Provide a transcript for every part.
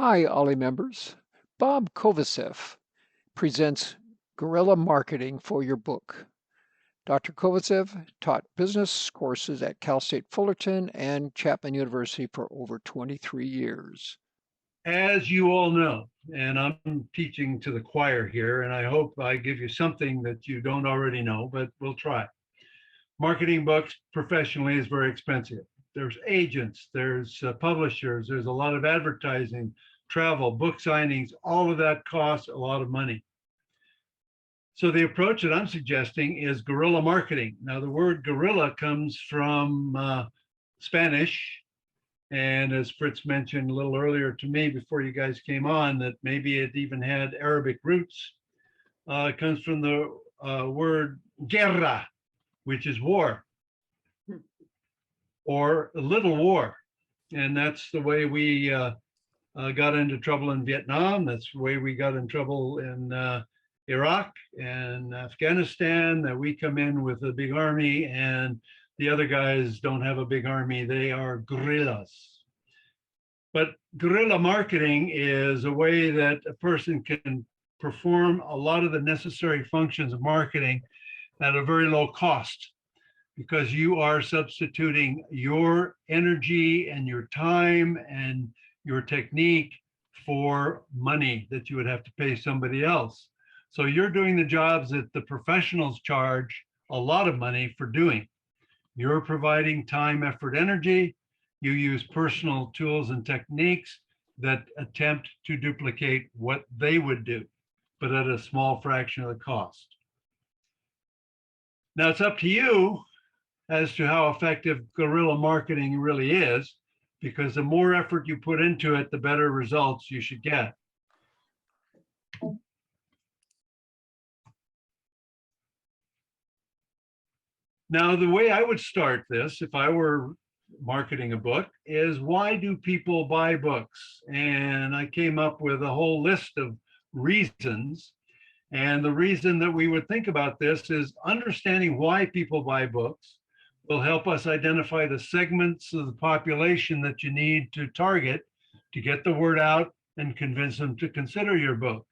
Hi, Ollie members. Bob Kovacev presents Guerrilla Marketing for your book. Dr. Kovacev taught business courses at Cal State Fullerton and Chapman University for over 23 years. As you all know, and I'm teaching to the choir here, and I hope I give you something that you don't already know, but we'll try. Marketing books professionally is very expensive. There's agents, there's publishers, there's a lot of advertising, travel, book signings, all of that costs a lot of money. So the approach that I'm suggesting is guerrilla marketing. Now, the word guerrilla comes from Spanish. And as Fritz mentioned a little earlier to me before you guys came on, that maybe it even had Arabic roots. It comes from the word guerra, which is war, or a little war. And that's the way we got into trouble in Vietnam. That's the way we got in trouble in Iraq and Afghanistan, that we come in with a big army and the other guys don't have a big army. They are guerrillas. But guerrilla marketing is a way that a person can perform a lot of the necessary functions of marketing at a very low cost, because you are substituting your energy and your time and your technique for money that you would have to pay somebody else. So you're doing the jobs that the professionals charge a lot of money for doing. You're providing time, effort, energy. You use personal tools and techniques that attempt to duplicate what they would do, but at a small fraction of the cost. Now it's up to you as to how effective guerrilla marketing really is, because the more effort you put into it, the better results you should get. Now, the way I would start this, if I were marketing a book, is why do people buy books? And I came up with a whole list of reasons. And the reason that we would think about this is understanding why people buy books will help us identify the segments of the population that you need to target to get the word out and convince them to consider your book.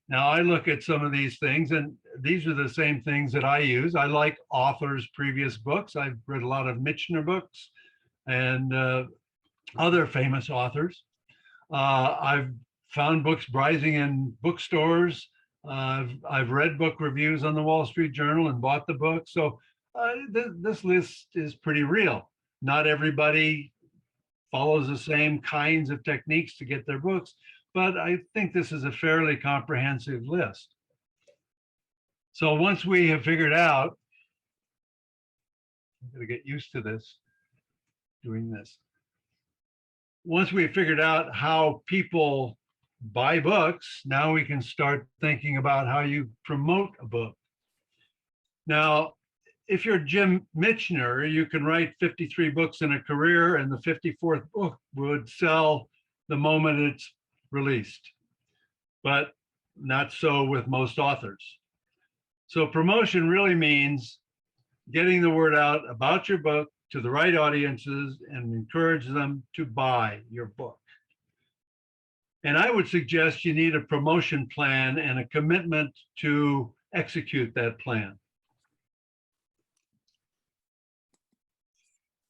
Now, I look at some of these things, and these are the same things that I use. I like authors' previous books. I've read a lot of Michener books and other famous authors. I've found books browsing in bookstores. I've read book reviews on the Wall Street Journal and bought the book. So this list is pretty real. Not everybody follows the same kinds of techniques to get their books, but I think this is a fairly comprehensive list. So once we have figured out, I'm going to get used to this, doing this. Once we've figured out how people buy books, now we can start thinking about how you promote a book. Now, if you're Jim Michener, you can write 53 books in a career, and the 54th book would sell the moment it's released, but not so with most authors. So promotion really means getting the word out about your book to the right audiences and encourage them to buy your book. And I would suggest you need a promotion plan and a commitment to execute that plan.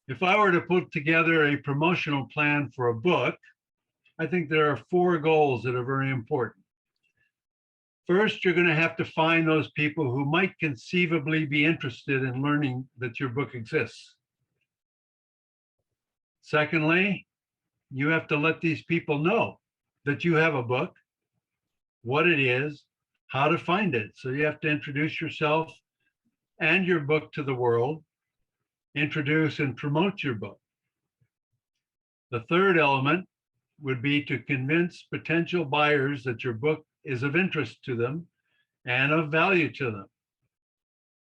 If I were to put together a promotional plan for a book, I think there are 4 goals that are very important. First, you're going to have to find those people who might conceivably be interested in learning that your book exists. Secondly, you have to let these people know that you have a book, what it is, how to find it. So you have to introduce yourself and your book to the world, introduce and promote your book. The third element would be to convince potential buyers that your book is of interest to them and of value to them.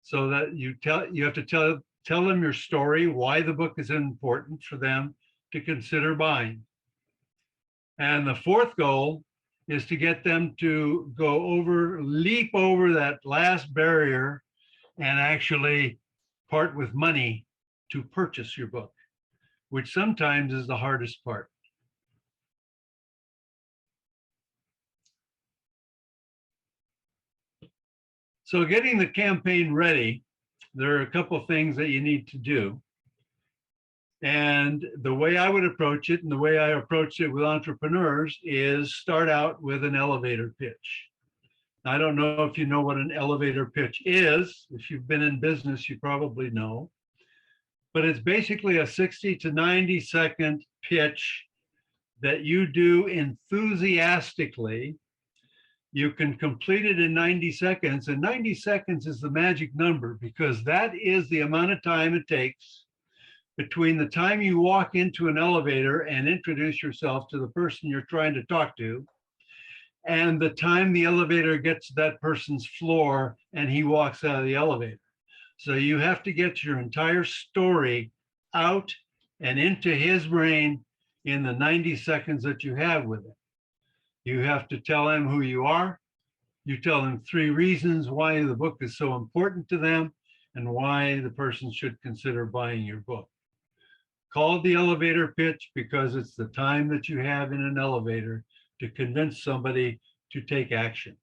So that you have to tell them your story, why the book is important for them to consider buying. And the fourth goal is to get them to leap over that last barrier and actually part with money to purchase your book, which sometimes is the hardest part. So getting the campaign ready, there are a couple of things that you need to do. And the way I would approach it, and the way I approach it with entrepreneurs, is start out with an elevator pitch. I don't know if you know what an elevator pitch is. If you've been in business, you probably know. But it's basically a 60 to 90-second pitch that you do enthusiastically. You can complete it in 90 seconds, and 90 seconds is the magic number because that is the amount of time it takes between the time you walk into an elevator and introduce yourself to the person you're trying to talk to and the time the elevator gets to that person's floor and he walks out of the elevator. So you have to get your entire story out and into his brain in the 90 seconds that you have with him. You have to tell him who you are. You tell him 3 reasons why the book is so important to them and why the person should consider buying your book. Call it the elevator pitch because it's the time that you have in an elevator to convince somebody to take action.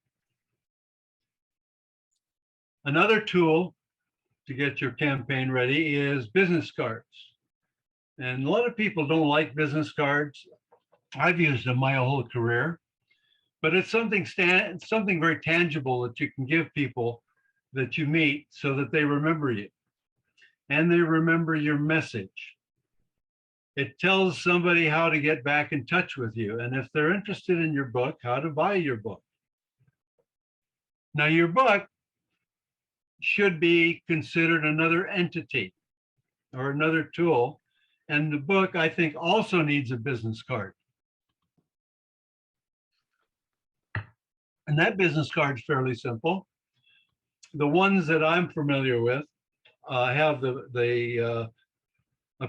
Another tool to get your campaign ready is business cards. And a lot of people don't like business cards. I've used them my whole career, but it's something very tangible that you can give people that you meet so that they remember you and they remember your message. It tells somebody how to get back in touch with you. And if they're interested in your book, how to buy your book. Now, your book should be considered another entity or another tool. And the book, I think, also needs a business card. And that business card is fairly simple. The ones that I'm familiar with have a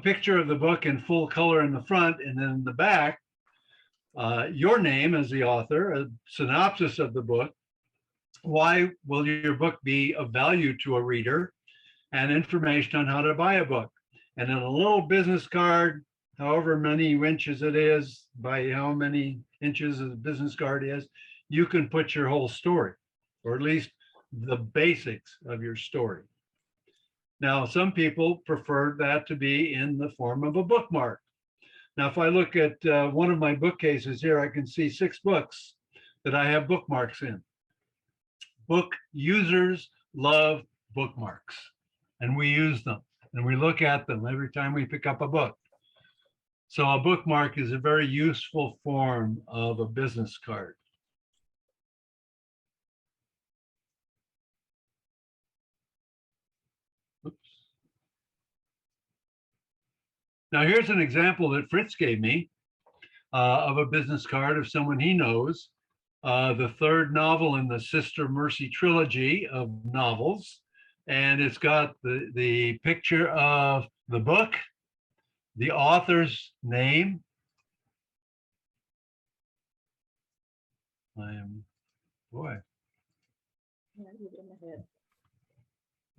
picture of the book in full color in the front, and then in the back, your name as the author, a synopsis of the book, why will your book be of value to a reader, and information on how to buy a book. And then a little business card, however many inches it is, by how many inches the business card is, you can put your whole story, or at least the basics of your story. Now, some people prefer that to be in the form of a bookmark. Now, if I look at one of my bookcases here, I can see 6 books that I have bookmarks in. Book users love bookmarks, and we use them, and we look at them every time we pick up a book. So a bookmark is a very useful form of a business card. Now, here's an example that Fritz gave me of a business card of someone he knows, the 3rd novel in the Sister Mercy trilogy of novels. And it's got the picture of the book, the author's name. Boy,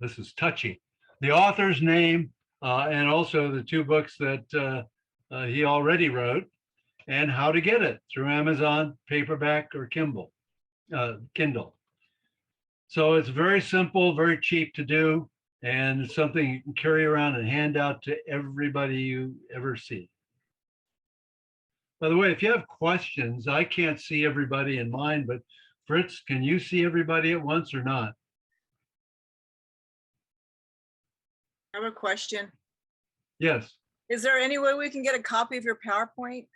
this is touchy. The author's name, and also the 2 books that he already wrote, and how to get it through Amazon, paperback, or Kindle. So it's very simple, very cheap to do, and it's something you can carry around and hand out to everybody you ever see. By the way, if you have questions, I can't see everybody in mine, but Fritz, can you see everybody at once or not? I have a question. Yes. Is there any way we can get a copy of your PowerPoint?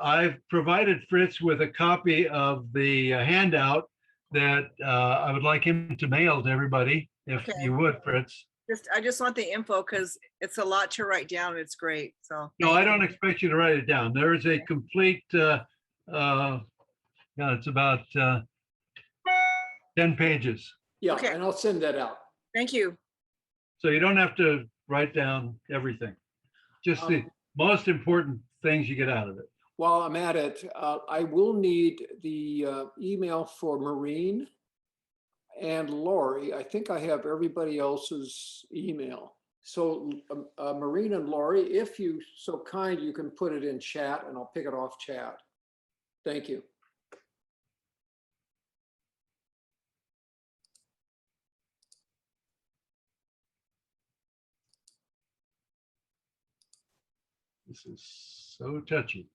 I've provided Fritz with a copy of the handout that I would like him to mail to everybody, if you would, Fritz. I just want the info because it's a lot to write down. It's great. So no, I don't expect you to write it down. There is a complete, it's about 10 pages. Yeah, okay. And I'll send that out. Thank you. So you don't have to write down everything, just the most important things you get out of it. While I'm at it, I will need the email for Maureen and Lori. I think I have everybody else's email. So Maureen and Lori, if you so kind, you can put it in chat and I'll pick it off chat. Thank you. This is so touchy.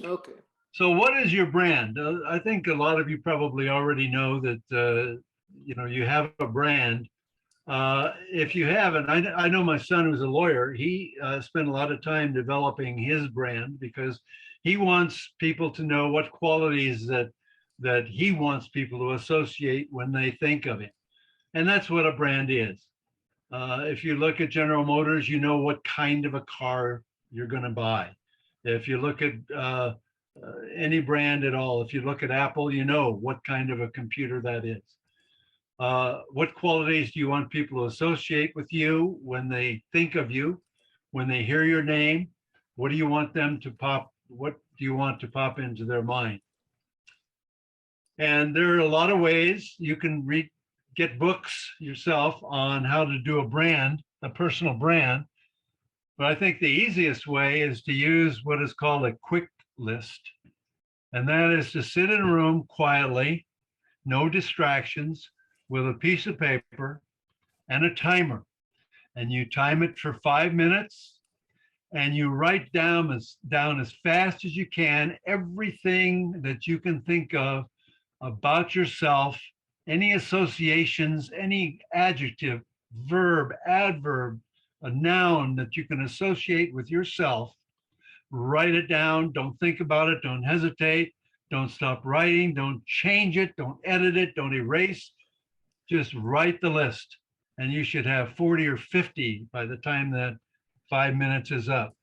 Okay. So what is your brand? I think a lot of you probably already know that, you have a brand. If you haven't, I know my son who's a lawyer, he spent a lot of time developing his brand because he wants people to know what qualities that he wants people to associate when they think of him. And that's what a brand is. If you look at General Motors, you know what kind of a car you're going to buy. If you look at any brand at all, if you look at Apple, you know what kind of a computer that is. What qualities do you want people to associate with you when they think of you, when they hear your name? What do you want them to pop? What do you want to pop into their mind? And there are a lot of ways you can get books yourself on how to do a brand, a personal brand. But I think the easiest way is to use what is called a quick list. And that is to sit in a room quietly, no distractions, with a piece of paper and a timer. And you time it for 5 minutes and you write down as fast as you can everything that you can think of about yourself, any associations, any adjective, verb, adverb, a noun that you can associate with yourself. Write it down. Don't think about it. Don't hesitate. Don't stop writing. Don't change it. Don't edit it. Don't erase. Just write the list. And you should have 40 or 50 by the time that 5 minutes is up.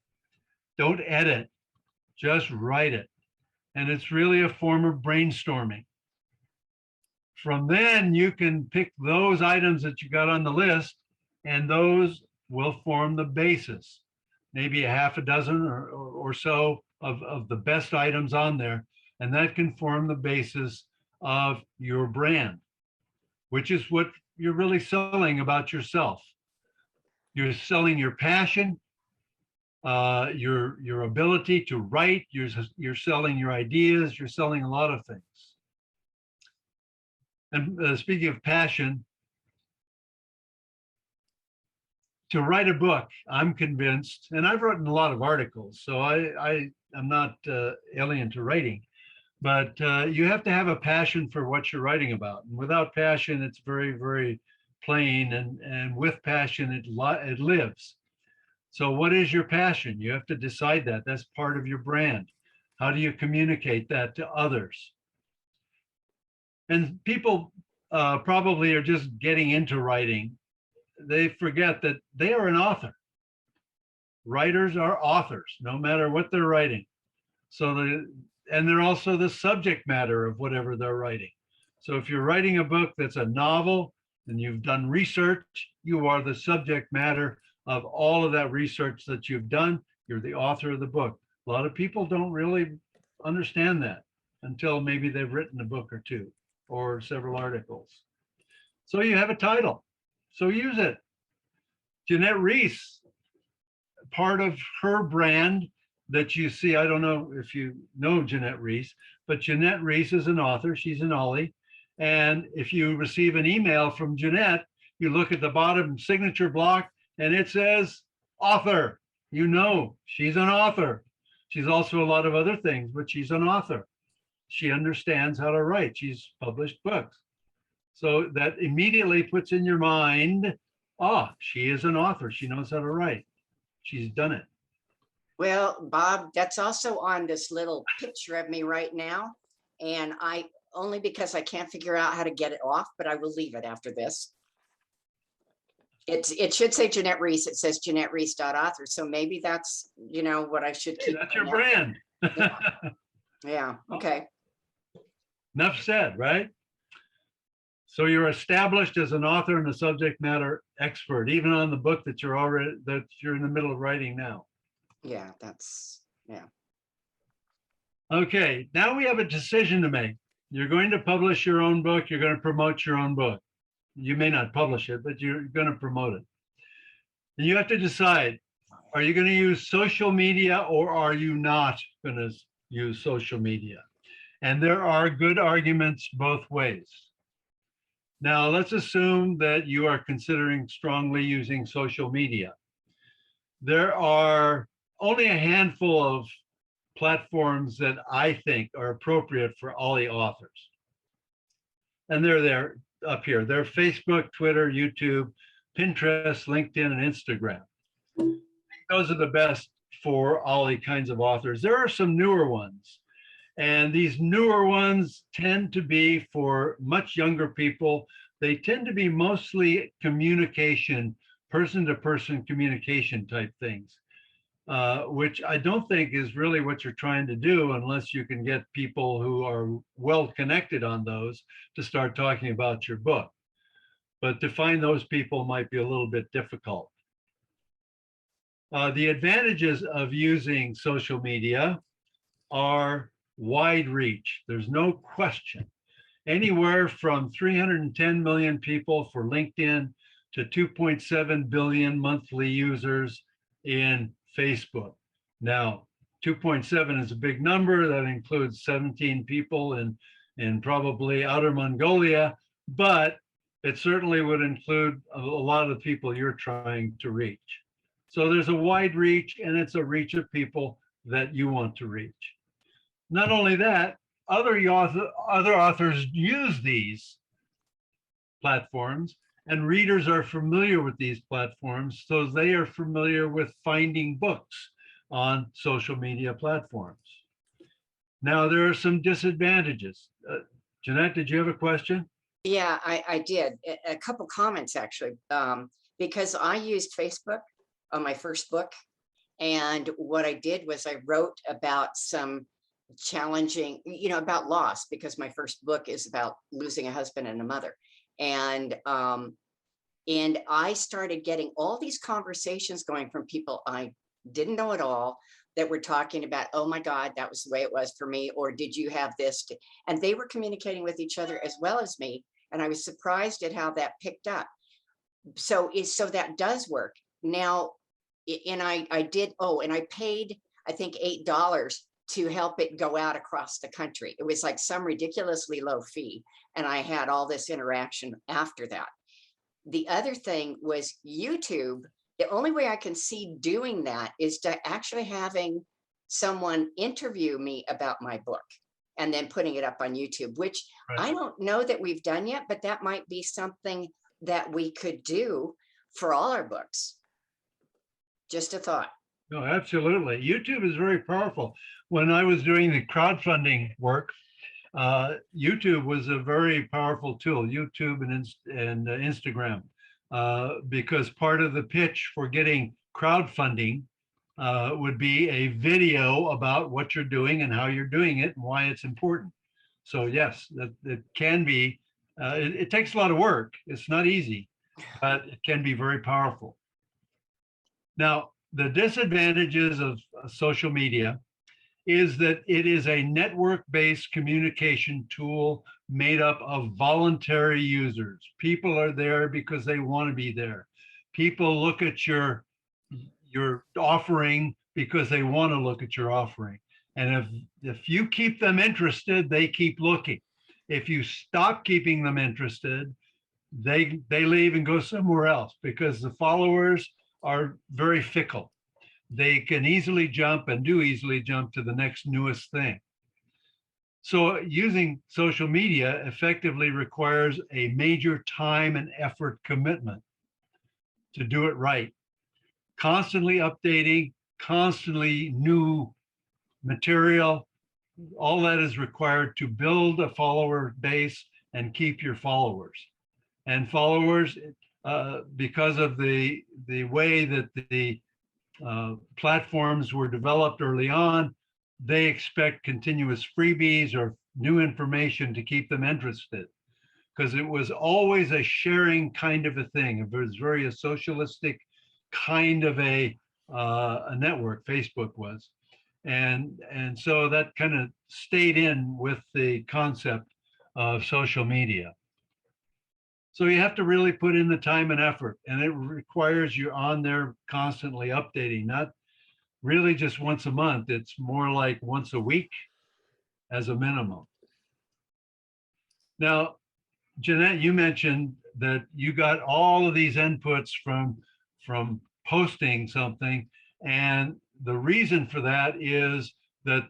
Don't edit. Just write it. And it's really a form of brainstorming. From then, you can pick those items that you got on the list, and those will form the basis. Maybe a half a dozen or so of the best items on there. And that can form the basis of your brand, which is what you're really selling about yourself. You're selling your passion, your ability to write, you're selling your ideas, you're selling a lot of things. And speaking of passion, to write a book, I'm convinced, and I've written a lot of articles, so I am not alien to writing, but you have to have a passion for what you're writing about. And without passion, it's very, very plain, and with passion, it lives. So what is your passion? You have to decide that. That's part of your brand. How do you communicate that to others? And people probably are just getting into writing. They forget that they are an author. Writers are authors, no matter what they're writing. And they're also the subject matter of whatever they're writing. So if you're writing a book that's a novel and you've done research, you are the subject matter of all of that research that you've done. You're the author of the book. A lot of people don't really understand that until maybe they've written a book or two or several articles. So you have a title, so use it. Jeanette Reese, part of her brand that you see, I don't know if you know Jeanette Reese, but Jeanette Reese is an author. She's an Ollie. And if you receive an email from Jeanette, you look at the bottom signature block and it says author. You know she's an author. She's also a lot of other things, but she's an author. She understands how to write. She's published books. So that immediately puts in your mind, she is an author. She knows how to write. She's done it. Well, Bob, that's also on this little picture of me right now. And only because I can't figure out how to get it off, but I will leave it after this. It should say Jeanette Reese. It says JeanetteReese.author. So maybe that's, what I should keep. That's your brand. Yeah. Okay. Enough said, right? So you're established as an author and a subject matter expert, even on the book that you're in the middle of writing now. Yeah, yeah. Okay, now we have a decision to make. You're going to publish your own book. You're going to promote your own book. You may not publish it, but you're going to promote it. And you have to decide, are you going to use social media or are you not going to use social media? And there are good arguments both ways. Now, let's assume that you are considering strongly using social media. There are only a handful of platforms that I think are appropriate for Ollie authors. And they're there up here. They're Facebook, Twitter, YouTube, Pinterest, LinkedIn, and Instagram. Those are the best for Ollie kinds of authors. There are some newer ones. And these newer ones tend to be for much younger people. They tend to be mostly communication, person-to-person communication type things, which I don't think is really what you're trying to do unless you can get people who are well connected on those to start talking about your book. But to find those people might be a little bit difficult. The advantages of using social media are wide reach. There's no question. Anywhere from 310 million people for LinkedIn to 2.7 billion monthly users in Facebook. Now, 2.7 is a big number. That includes 17 people in probably outer Mongolia, but it certainly would include a lot of the people you're trying to reach. So there's a wide reach, and it's a reach of people that you want to reach. Not only that, other authors use these platforms, and readers are familiar with these platforms, so they are familiar with finding books on social media platforms. Now, there are some disadvantages. Jeanette, did you have a question? Yeah, I did. A couple comments, actually, because I used Facebook on my first book. And what I did was I wrote about some challenging, about loss, because my first book is about losing a husband and a mother. And I started getting all these conversations going from people I didn't know at all that were talking about, oh my God, that was the way it was for me, or did you have this? And they were communicating with each other as well as me. And I was surprised at how that picked up. So that does work. Now, and I did, and I paid, I think, $8 to help it go out across the country. It was like some ridiculously low fee. And I had all this interaction after that. The other thing was YouTube. The only way I can see doing that is to actually having someone interview me about my book and then putting it up on YouTube, which I don't know that we've done yet, but that might be something that we could do for all our books. Just a thought. No, absolutely. YouTube is very powerful. When I was doing the crowdfunding work, YouTube was a very powerful tool, YouTube and Instagram, because part of the pitch for getting crowdfunding would be a video about what you're doing and how you're doing it and why it's important. So yes, it can be, it takes a lot of work. It's not easy, but it can be very powerful. Now, the disadvantages of social media is that it is a network-based communication tool made up of voluntary users. People are there because they want to be there. People look at your offering because they want to look at your offering. And if you keep them interested, they keep looking. If you stop keeping them interested, they leave and go somewhere else, because the followers are very fickle. They can easily jump and do easily jump to the next newest thing. So using social media effectively requires a major time and effort commitment to do it right. Constantly updating, constantly new material, all that is required to build a follower base and keep your followers. And followers, because of the way that the platforms were developed early on, they expect continuous freebies or new information to keep them interested, because it was always a sharing kind of a thing. It was very a socialistic kind of a network, Facebook was. And so that kind of stayed in with the concept of social media. So you have to really put in the time and effort, and it requires you on there constantly updating, not really just once a month. It's more like once a week as a minimum. Now, Jeanette, you mentioned that you got all of these inputs from posting something, and the reason for that is that,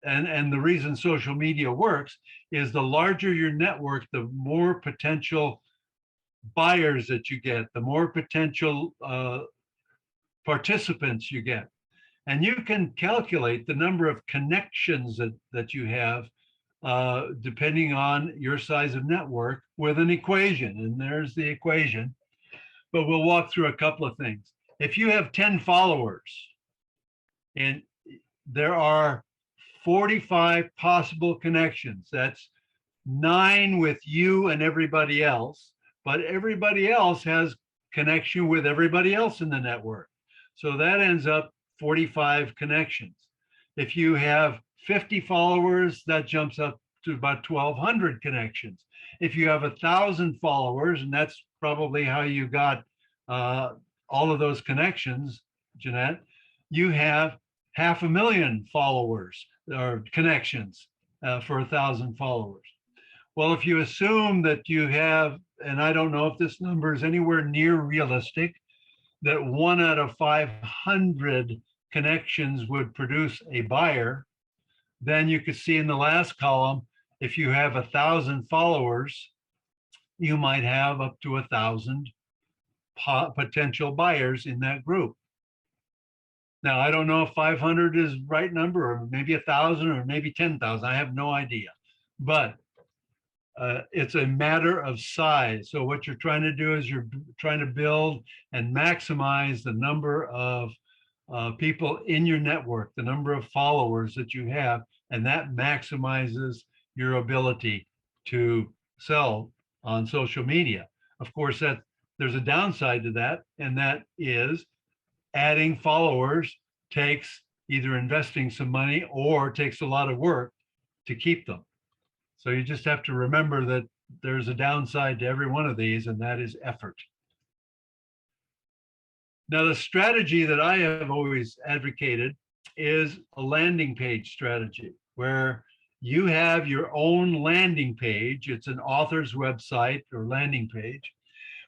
and the reason social media works is the larger your network, the more potential buyers that you get, the more potential participants you get. And you can calculate the number of connections that you have depending on your size of network with an equation. And there's the equation. But we'll walk through a couple of things. If you have 10 followers and there are 45 possible connections, that's 9 with you and everybody else, but everybody else has connection with everybody else in the network. So that ends up 45 connections. If you have 50 followers, that jumps up to about 1,200 connections. If you have 1,000 followers, and that's probably how you got all of those connections, Jeanette, you have 500,000 followers or connections for 1,000 followers. Well, if you assume that you have, and I don't know if this number is anywhere near realistic, that 1 out of 500 connections would produce a buyer, then you could see in the last column, if you have 1,000 followers, you might have up to 1,000 potential buyers in that group. Now, I don't know if 500 is the right number, or maybe 1,000, or maybe 10,000. I have no idea. But it's a matter of size. So what you're trying to do is you're trying to build and maximize the number of people in your network, the number of followers that you have, and that maximizes your ability to sell on social media. Of course, that there's a downside to that, and that is adding followers takes either investing some money or takes a lot of work to keep them. So you just have to remember that there's a downside to every one of these, and that is effort. Now, the strategy that I have always advocated is a landing page strategy, where you have your own landing page. It's an author's website or landing page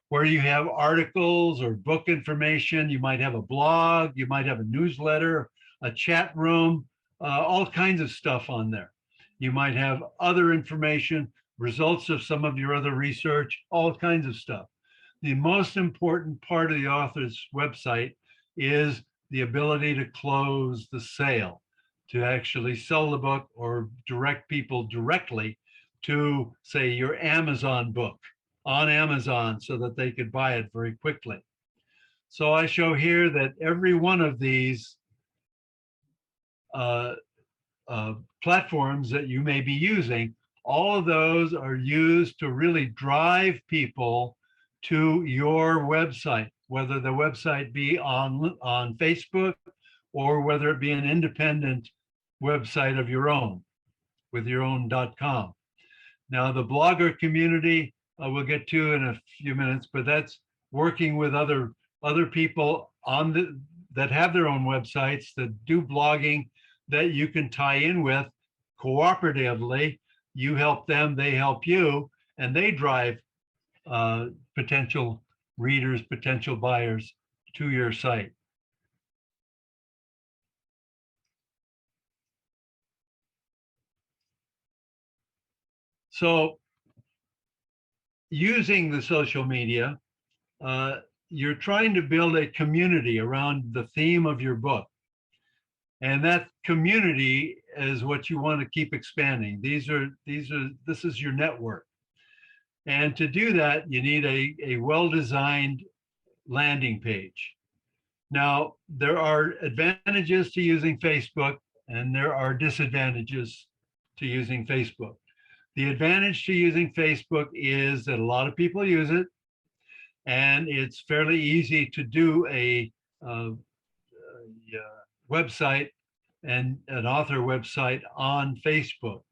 where you have articles or book information. You might have a blog, you might have a newsletter, a chat room, all kinds of stuff on there. You might have other information, results of some of your other research, all kinds of stuff. The most important part of the author's website is the ability to close the sale, to actually sell the book or direct people directly to, say, your Amazon book on Amazon so that they could buy it very quickly. So I show here that every one of these platforms that you may be using, all of those are used to really drive people to your website, whether the website be on Facebook or whether it be an independent website of your own with your own .com. Now, the blogger community, we'll get to in a few minutes, but that's working with other people that have their own websites that do blogging that you can tie in with cooperatively. You help them, they help you, and they drive potential readers, potential buyers to your site. So using the social media, you're trying to build a community around the theme of your book. And that community is what you want to keep expanding. This is your network. And to do that, you need a well-designed landing page. Now, there are advantages to using Facebook and there are disadvantages to using Facebook. The advantage to using Facebook is that a lot of people use it, and it's fairly easy to do a website and an author website on Facebook.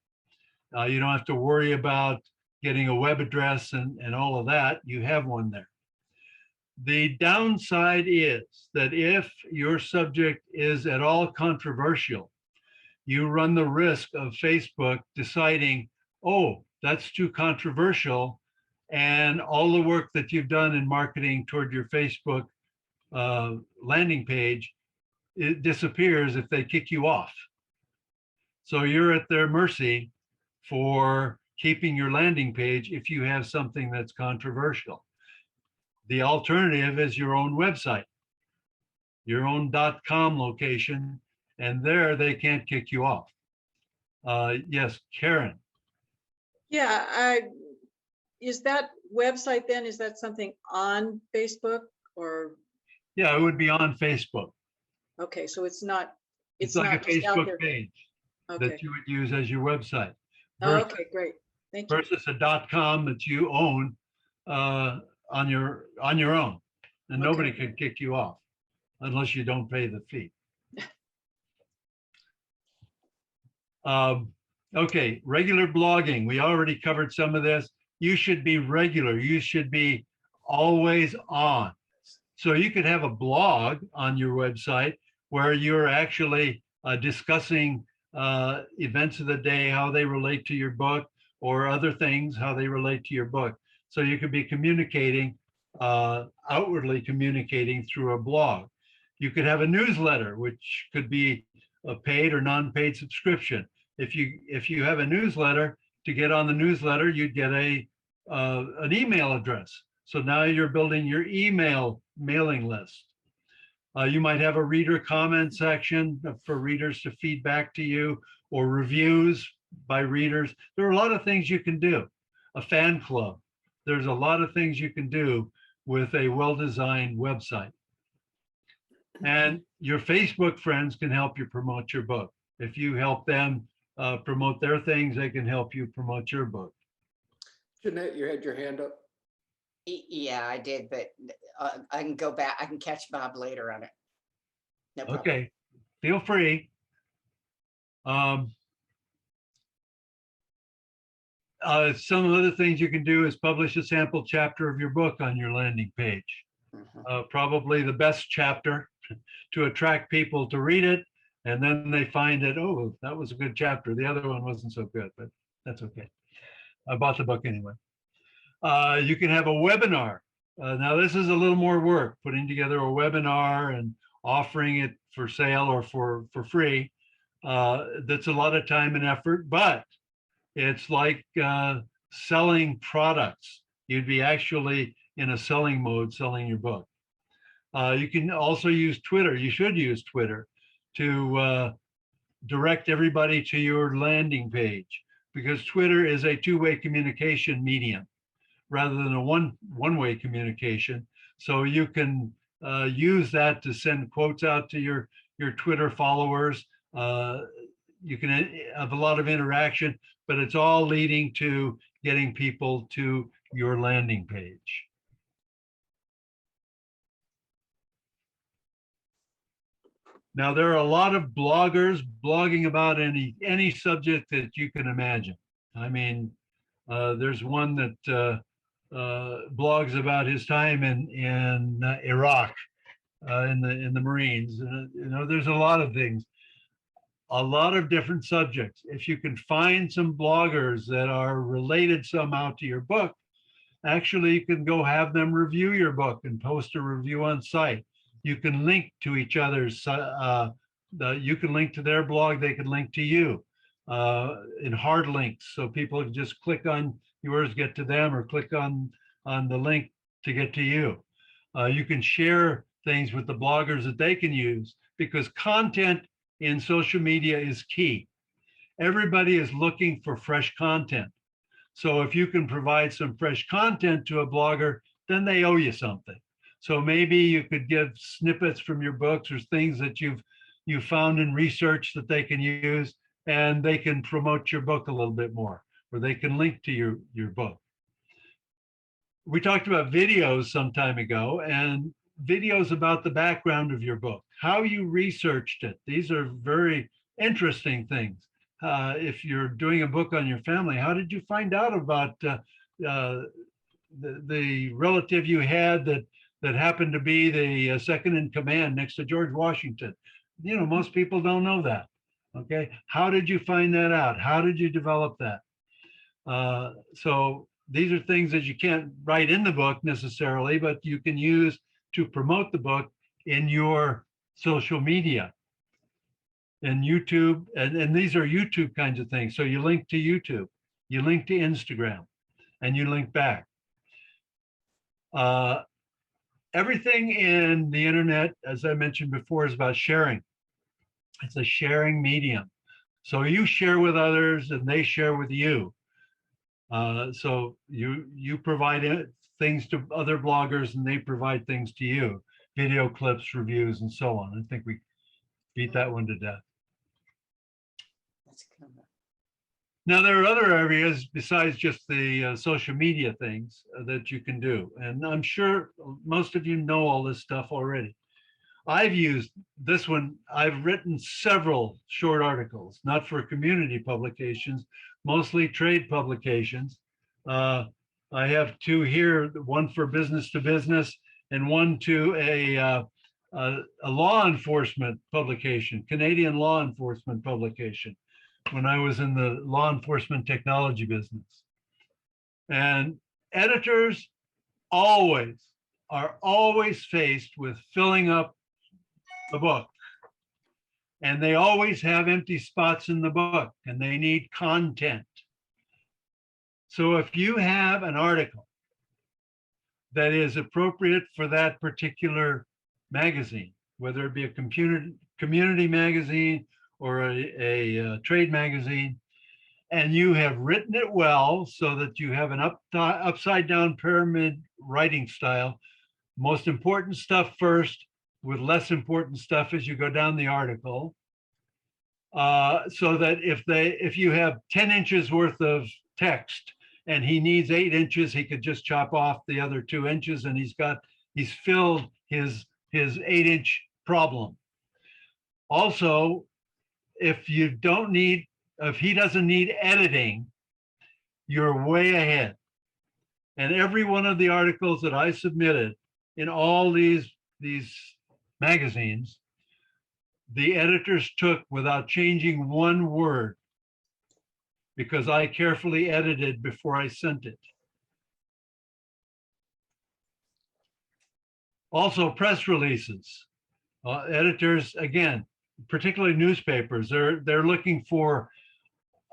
You don't have to worry about getting a web address and all of that. You have one there. The downside is that if your subject is at all controversial, you run the risk of Facebook deciding, oh, that's too controversial, and all the work that you've done in marketing toward your Facebook landing page it disappears if they kick you off. So you're at their mercy for keeping your landing page if you have something that's controversial. The alternative is your own website, your own .com location, and there they can't kick you off. Yes, Karen. Yeah, is that website then, is that something on Facebook or, Yeah, it would be on Facebook. okay, so it's not, It's it's like a not just out Facebook there. page Okay, that you would use as your website oh, versus, okay, great, thank you. versus a .com that you own on your own, and nobody Okay. could kick you off unless you don't pay the fee. Okay, regular blogging. We already covered some of this. You should be regular. You should be always on. So you could have a blog on your website where you're actually discussing events of the day, how they relate to your book, or other things, how they relate to your book. So you could be communicating, outwardly communicating through a blog. You could have a newsletter, which could be a paid or non-paid subscription. If you have a newsletter, to get on the newsletter, you'd get an email address. So now you're building your email mailing list. You might have a reader comment section for readers to feed back to you, or reviews by readers. There are a lot of things you can do. A fan club. There's a lot of things you can do with a well-designed website. And your Facebook friends can help you promote your book. If you help them promote their things, they can help you promote your book. Jeanette, you had your hand up. Yeah, I did, but I can go back. I can catch Bob later on it. No problem. Okay, feel free. Some other things you can do is publish a sample chapter of your book on your landing page. Probably the best chapter to attract people to read it. And then they find it, oh, that was a good chapter. The other one wasn't so good, but that's okay. I bought the book anyway. You can have a webinar. Now this is a little more work, putting together a webinar and offering it for sale or for free. That's a lot of time and effort, but it's like selling products. You'd be actually in a selling mode, selling your book. You can also use Twitter. You should use Twitter to direct everybody to your landing page, because Twitter is a two-way communication medium rather than a one-way communication. So you can use that to send quotes out to your Twitter followers. You can have a lot of interaction, but it's all leading to getting people to your landing page. Now, there are a lot of bloggers blogging about any subject that you can imagine. I mean, there's one that blogs about his time in Iraq, in the Marines. You know, there's a lot of things, a lot of different subjects. If you can find some bloggers that are related somehow to your book, actually, you can go have them review your book and post a review on site. You can link to each other's, you can link to their blog, they can link to you in hard links. So people can just click on yours, get to them, or click on the link to get to you. You can share things with the bloggers that they can use, because content in social media is key. Everybody is looking for fresh content. So if you can provide some fresh content to a blogger, then they owe you something. So maybe you could give snippets from your books or things that you've found in research that they can use, and they can promote your book a little bit more, or they can link to your book. We talked about videos some time ago, and videos about the background of your book, how you researched it. These are very interesting things. If you're doing a book on your family, how did you find out about the relative you had that happened to be the second in command next to George Washington? You know, most people don't know that. Okay, how did you find that out? How did you develop that? So these are things that you can't write in the book necessarily, but you can use to promote the book in your social media and YouTube, and these are YouTube kinds of things. So you link to YouTube, you link to Instagram, and you link back. Everything in the internet, as I mentioned before, is about sharing. It's a sharing medium. So you share with others and they share with you. So you provide things to other bloggers and they provide things to you, video clips, reviews, and so on. I think we beat that one to death. That's good. Now, there are other areas besides just the social media things that you can do. And I'm sure most of you know all this stuff already. I've used this one. I've written several short articles, not for community publications, mostly trade publications. I have two here, one for business to business and one to a law enforcement publication, Canadian law enforcement publication, when I was in the law enforcement technology business. And editors are always faced with filling up the book. And they always have empty spots in the book and they need content. So if you have an article that is appropriate for that particular magazine, whether it be a community magazine or a trade magazine, and you have written it well so that you have an upside down pyramid writing style, most important stuff first, with less important stuff as you go down the article, so that if you have 10 inches worth of text and he needs 8 inches, he could just chop off the other 2 inches and he's filled his 8-inch problem. Also, if he doesn't need editing, you're way ahead. And every one of the articles that I submitted in all these magazines, the editors took without changing one word, because I carefully edited before I sent it. Also, press releases. Editors, again, particularly newspapers, they're looking for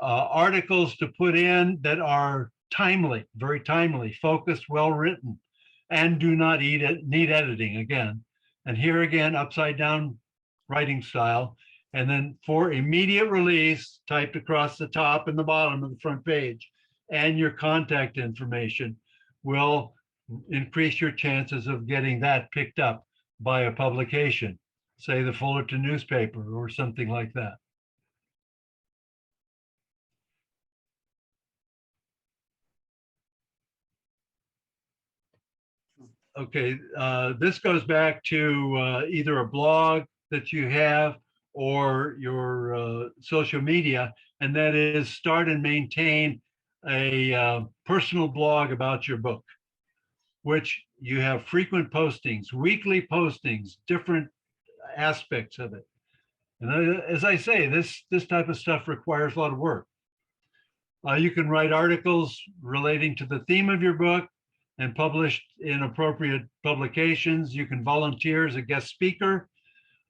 articles to put in that are timely, very timely, focused, well written, and do not need editing again. And here again, upside down writing style. And then for immediate release, typed across the top and the bottom of the front page, and your contact information will increase your chances of getting that picked up by a publication, say the Fullerton newspaper or something like that. Okay, this goes back to either a blog that you have or your social media, and that is start and maintain a personal blog about your book, which you have frequent postings, weekly postings, different aspects of it. And as I say, this type of stuff requires a lot of work. You can write articles relating to the theme of your book and published in appropriate publications. You can volunteer as a guest speaker.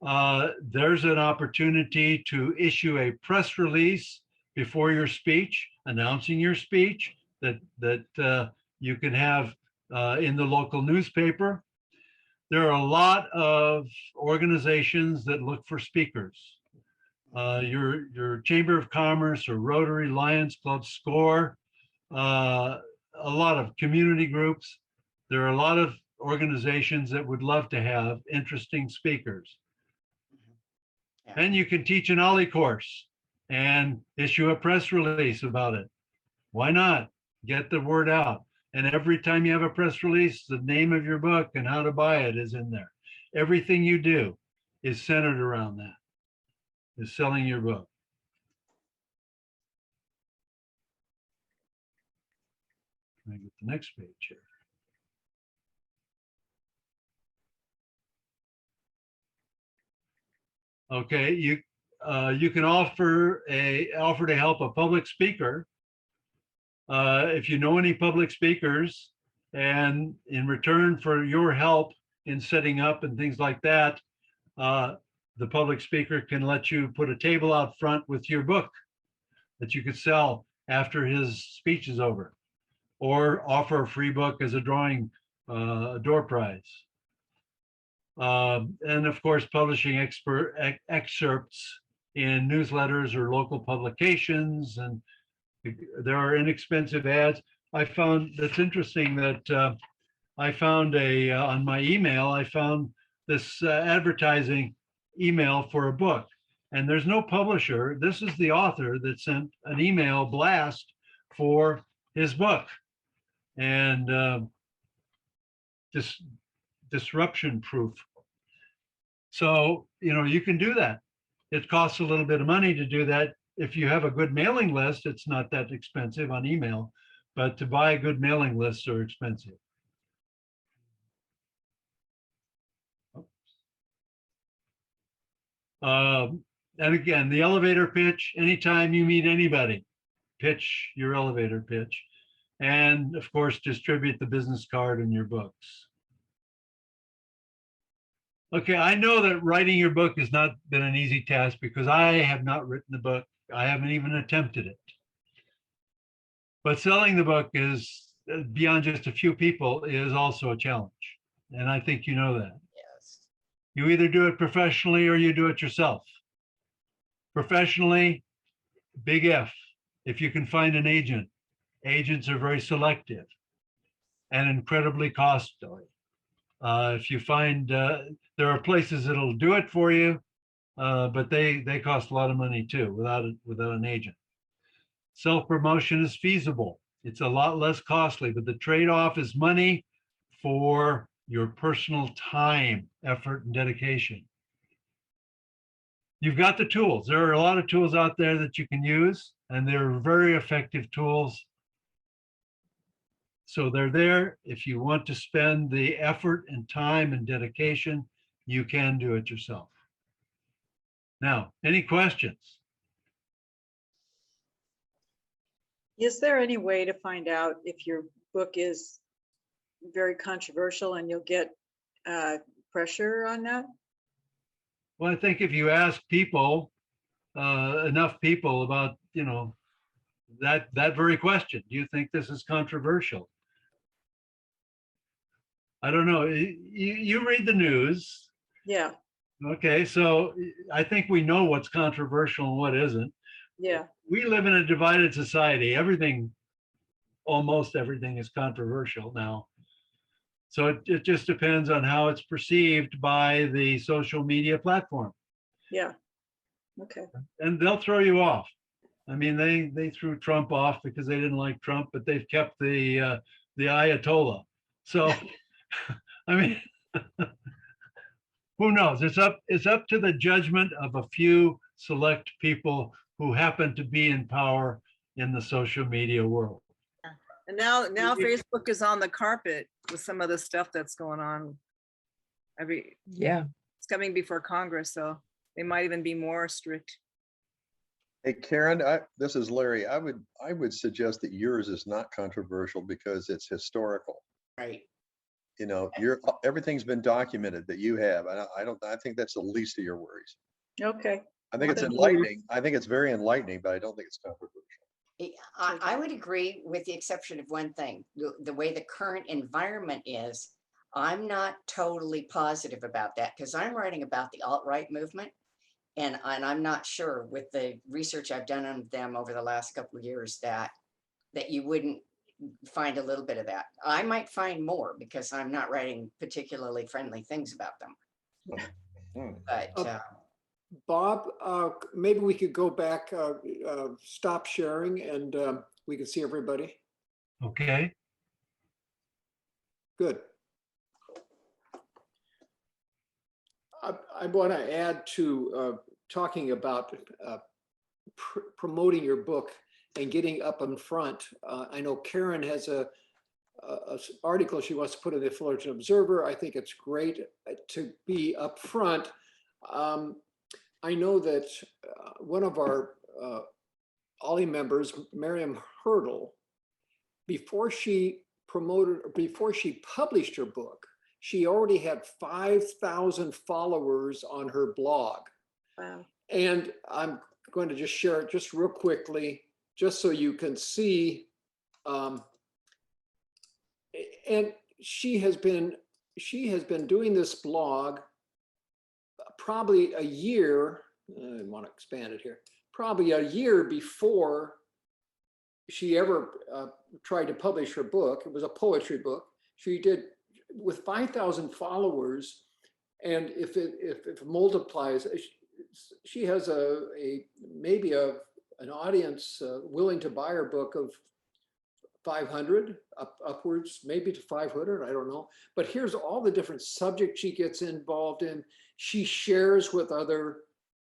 There's an opportunity to issue a press release before your speech, announcing your speech that you can have in the local newspaper. There are a lot of organizations that look for speakers. Your Chamber of Commerce or Rotary, Lions Club, SCORE, a lot of community groups. There are a lot of organizations that would love to have interesting speakers. Yeah. And you can teach an OLLI course and issue a press release about it. Why not? Get the word out. And every time you have a press release, the name of your book and how to buy it is in there. Everything you do is centered around that, is selling your book. Can I get the next page here? Okay, you can offer to help a public speaker. If you know any public speakers, and in return for your help in setting up and things like that, the public speaker can let you put a table out front with your book that you could sell after his speech is over, or offer a free book as a drawing door prize. And of course, publishing excerpts in newsletters or local publications, and there are inexpensive ads. I found that's interesting that I found on my email, I found this advertising email for a book, and there's no publisher. This is the author that sent an email blast for his book, and just disruption proof. So, you can do that. It costs a little bit of money to do that. If you have a good mailing list, it's not that expensive on email, but to buy good mailing lists are expensive. And again, the elevator pitch, anytime you meet anybody, pitch your elevator pitch. And of course, distribute the business card in your books. Okay, I know that writing your book has not been an easy task because I have not written a book. I haven't even attempted it. But selling the book is beyond just a few people is also a challenge. And I think you know that. Yes. You either do it professionally or you do it yourself. Professionally, big F. If you can find an agent, agents are very selective and incredibly costly. If you find there are places that'll do it for you, but they cost a lot of money too without an agent. Self-promotion is feasible. It's a lot less costly, but the trade-off is money for your personal time, effort, and dedication. You've got the tools. There are a lot of tools out there that you can use, and they're very effective tools. So they're there. If you want to spend the effort and time and dedication, you can do it yourself. Now, any questions? Is there any way to find out if your book is very controversial and you'll get pressure on that? Well, I think if you ask people, enough people about, that very question, do you think this is controversial? I don't know. You read the news. Yeah, Okay, so I think we know what's controversial and what isn't. yeah, We live in a divided society. Almost everything is controversial now. So it just depends on how it's perceived by the social media platform. yeah. Okay. And they'll throw you off. I mean, they threw Trump off because they didn't like Trump, but they've kept the Ayatollah. So, I mean, who knows? It's up to the judgment of a few select people who happen to be in power in the social media world. And now Facebook is on the carpet with some of the stuff that's going on. Yeah. It's coming before Congress, so they might even be more strict. Hey, Karen, this is Larry. I would suggest that yours is not controversial because it's historical. Right. Everything's been documented that you have. I think that's the least of your worries. Okay. I think it's enlightening. I think it's very enlightening, but I don't think it's controversial. I would agree with the exception of one thing. The way the current environment is, I'm not totally positive about that because I'm writing about the alt-right movement. And I'm not sure with the research I've done on them over the last couple of years that you wouldn't find a little bit of that. I might find more because I'm not writing particularly friendly things about them. But Bob, maybe we could go back, stop sharing, and we can see everybody. Okay. Good. I want to add to talking about promoting your book and getting up in front. I know Karen has a article she wants to put in the Fullerton Observer. I think it's great to be up front. I know that one of our OLLI members, Miriam Hurdle, before she published her book, she already had 5,000 followers on her blog. Wow. And I'm going to just share it just real quickly, just so you can see. And she has been doing this blog probably a year. I want to expand it here. Probably a year before she ever tried to publish her book. It was a poetry book. She did with 5,000 followers, and if it multiplies, she has maybe an audience willing to buy her book of 500 upwards, maybe to 500. I don't know. But here's all the different subjects she gets involved in. She shares with other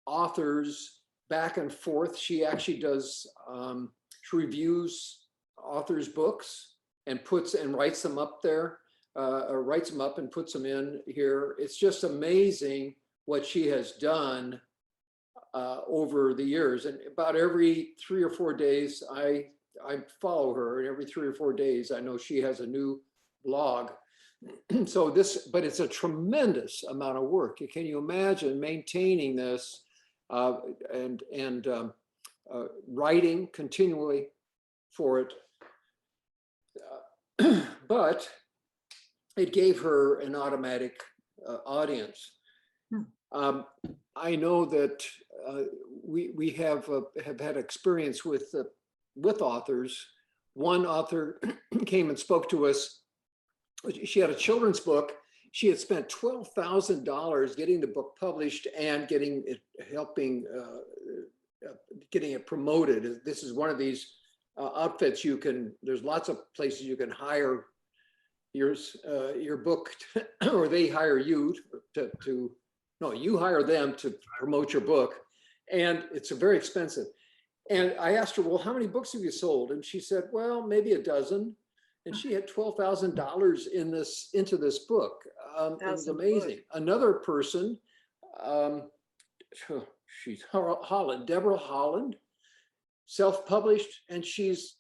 authors back and forth. She actually does. She reviews authors' books and writes them up there, or writes them up and puts them in here. It's just amazing what she has done over the years. And about every 3 or 4 days, I follow her, and every 3 or 4 days, I know she has a new blog. So but it's a tremendous amount of work. Can you imagine maintaining this and writing continually for it? But it gave her an automatic audience. I know that we have had experience with authors. One author came and spoke to us. She had a children's book. She had spent $12,000 getting the book published and getting it promoted. This is one of these outfits there's lots of places you can hire your book or they hire you you hire them to promote your book, and it's very expensive. And I asked her, well, how many books have you sold? And she said, well, maybe a dozen. And she had $12,000 into this book. It was amazing. Books. Another person, she's Holland, Deborah Holland, self-published, and she's,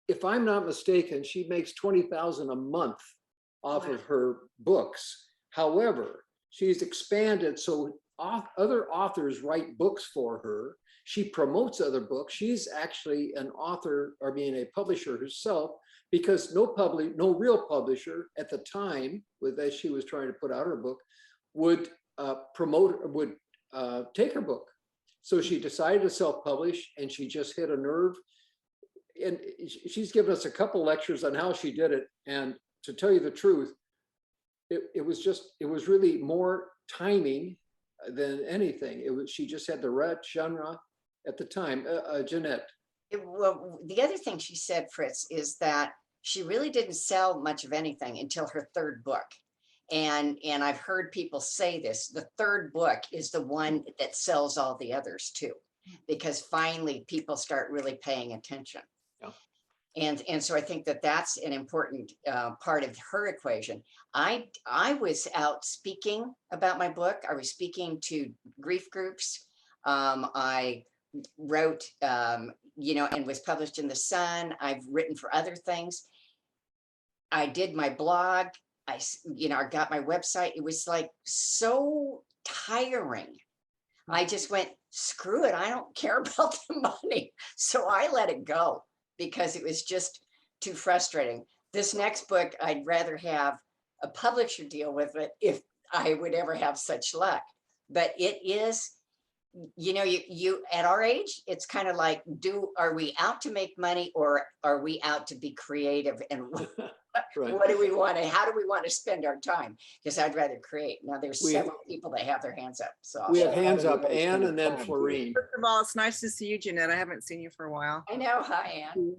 if I'm not mistaken, she makes $20,000 a month off of her books. However, she's expanded so other authors write books for her. She promotes other books. She's actually an author, a publisher herself, because no real publisher at the time, as she was trying to put out her book, would take her book. So she decided to self-publish, and she just hit a nerve. And she's given us a couple lectures on how she did it. And to tell you the truth, it was really more timing than anything. She just had the right genre at the time. Jeanette. Well, the other thing she said, Fritz, is that she really didn't sell much of anything until her third book. And I've heard people say this, the third book is the one that sells all the others too, because finally people start really paying attention. Yeah. And so I think that that's an important part of her equation. I was out speaking about my book. I was speaking to grief groups. I wrote, and was published in The Sun. I've written for other things. I did my blog. I got my website. It was like so tiring. I just went, screw it. I don't care about the money. So I let it go because it was just too frustrating. This next book, I'd rather have a publisher deal with it if I would ever have such luck. But it is, you at our age, it's kind of like, are we out to make money or are we out to be creative? And right. What do we want to, how do we want to spend our time? Because I'd rather create. Now there's several people that have their hands up. So we have hands up, Anne and then Florine. First of all, it's nice to see you, Jeanette. I haven't seen you for a while. I know. Hi, Anne.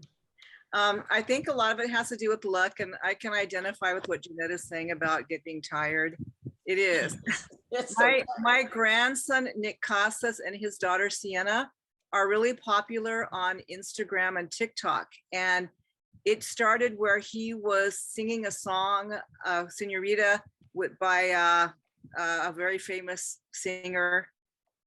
I think a lot of it has to do with luck, and I can identify with what Jeanette is saying about getting tired. It is. My grandson, Nick Casas, and his daughter, Sienna, are really popular on Instagram and TikTok. And it started where he was singing a song, Senorita, by a very famous singer.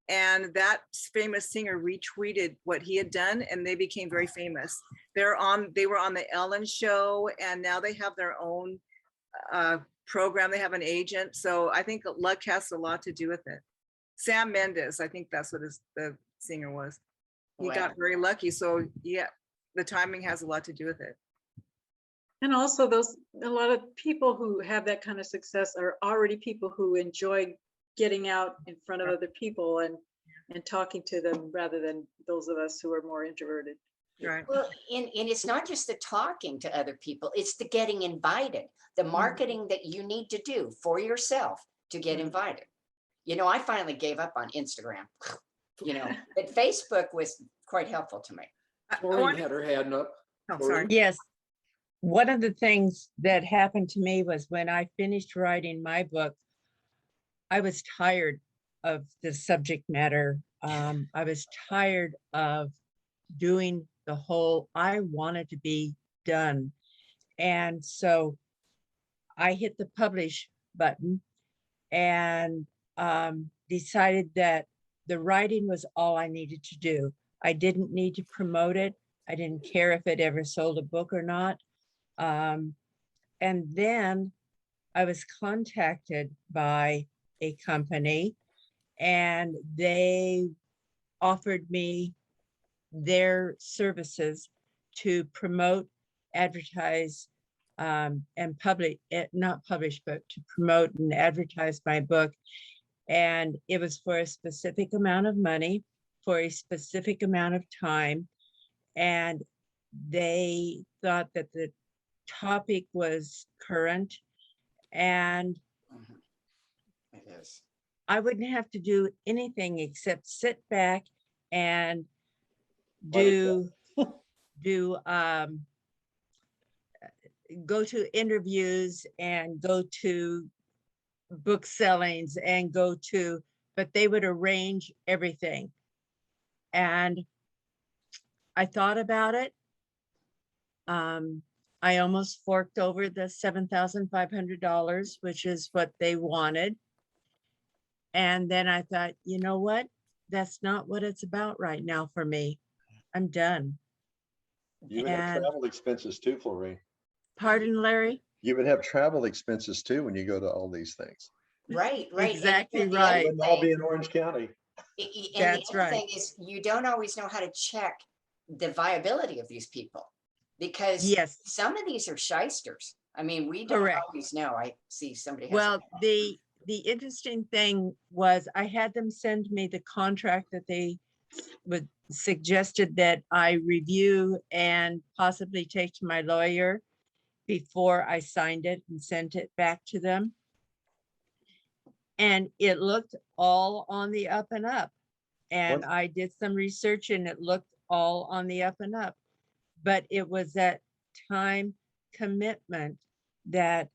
And that famous singer retweeted what he had done, and they became very famous. They were on the Ellen Show, and now they have their own program. They have an agent. So I think luck has a lot to do with it. Sam Mendes, I think that's what the singer was. He Wow. got very lucky. So yeah, the timing has a lot to do with it. And also a lot of people who have that kind of success are already people who enjoy getting out in front of other people and talking to them rather than those of us who are more introverted. Right. Well, and it's not just the talking to other people, it's the getting invited, the marketing that you need to do for yourself to get invited. You know, I finally gave up on Instagram, you know, but Facebook was quite helpful to me. Maureen had her hand up. Oh, sorry. Yes. One of the things that happened to me was when I finished writing my book, I was tired of the subject matter. I was tired of doing the whole, I wanted to be done. And so I hit the publish button and decided that the writing was all I needed to do. I didn't need to promote it. I didn't care if it ever sold a book or not. And then I was contacted by a company and they offered me their services to promote, advertise, and not publish, but to promote and advertise my book. And it was for a specific amount of money, for a specific amount of time. And they thought that the topic was current and It is. I wouldn't have to do anything except sit back and go to interviews and go to book sellings and but they would arrange everything. And I thought about it. I almost forked over the $7,500, which is what they wanted. And then I thought, you know what? That's not what it's about right now for me. I'm done. You would have And- travel expenses too, Florine. Pardon, Larry? You would have travel expenses too when you go to all these things. Right, right. Exactly And the right. other It wouldn't all be thing- in Orange County. And That's the other right. thing is you don't always know how to check the viability of these people because Yes. some of these are shysters. I mean, we don't Correct. always know. I see somebody has. Well, the interesting thing was I had them send me the contract that they suggested that I review and possibly take to my lawyer before I signed it and sent it back to them. And it looked all on the up and up. And What- I did some research and it looked all on the up and up. But it was that time commitment that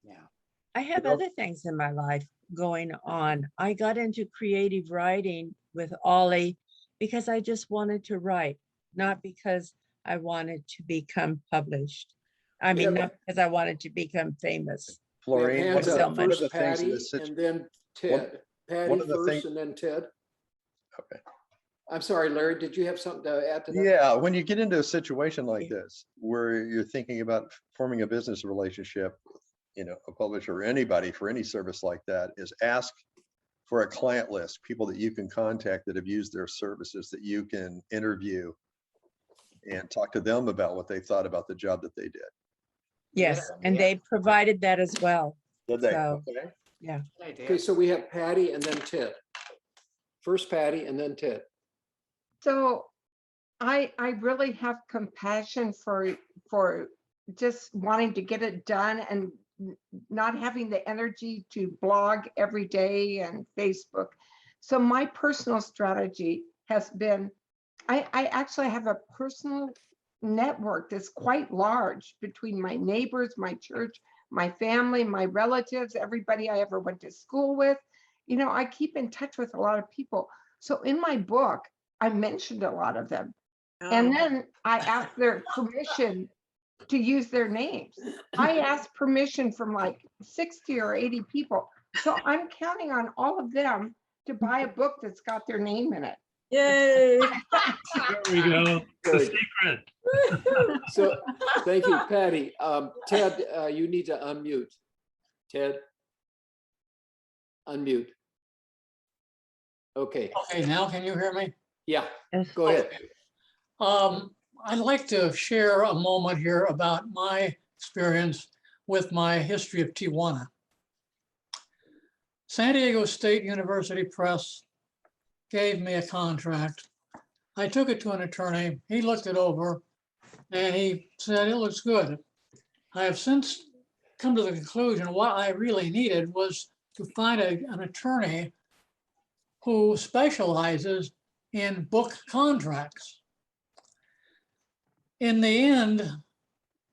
Yeah. I have know- other things in my life going on. I got into creative writing with Ollie because I just wanted to write, not because I wanted to become published. I mean, Yeah. not because I wanted to become famous. We have Florine, hands one up. of the First things in Patty this and then Ted. one Patty of the first things- and then Ted. Okay. I'm sorry, Larry, did you have something to add to that? Yeah, when you get into a situation like this, where you're thinking about forming a business relationship, you know, a publisher or anybody for any service like that, is ask for a client list, people that you can contact that have used their services that you can interview and talk to them about what they thought about the job that they did. Yes, and yeah. they provided that as well. Did they? So- Okay. Yeah. Good idea. Okay, so we have Patty and then Ted. First Patty and then Ted. So I really have compassion for just wanting to get it done and not having the energy to blog every day and Facebook. So my personal strategy has been, I actually have a personal network that's quite large between my neighbors, my church, my family, my relatives, everybody I ever went to school with. You know, I keep in touch with a lot of people. So in my book, I mentioned a lot of them. And then I asked their permission to use their names. I asked permission from like 60 or 80 people. So I'm counting on all of them to buy a book that's got their name in it. Yay. There we go. The Good. secret. So, thank you, Patty. Ted, you need to unmute. Ted, unmute. Okay, Okay, now can you hear me? yeah, go ahead. I'd like to share a moment here about my experience with my history of Tijuana. San Diego State University Press gave me a contract. I took it to an attorney. He looked it over and he said, it looks good. I have since come to the conclusion what I really needed was to find an attorney who specializes in book contracts. In the end,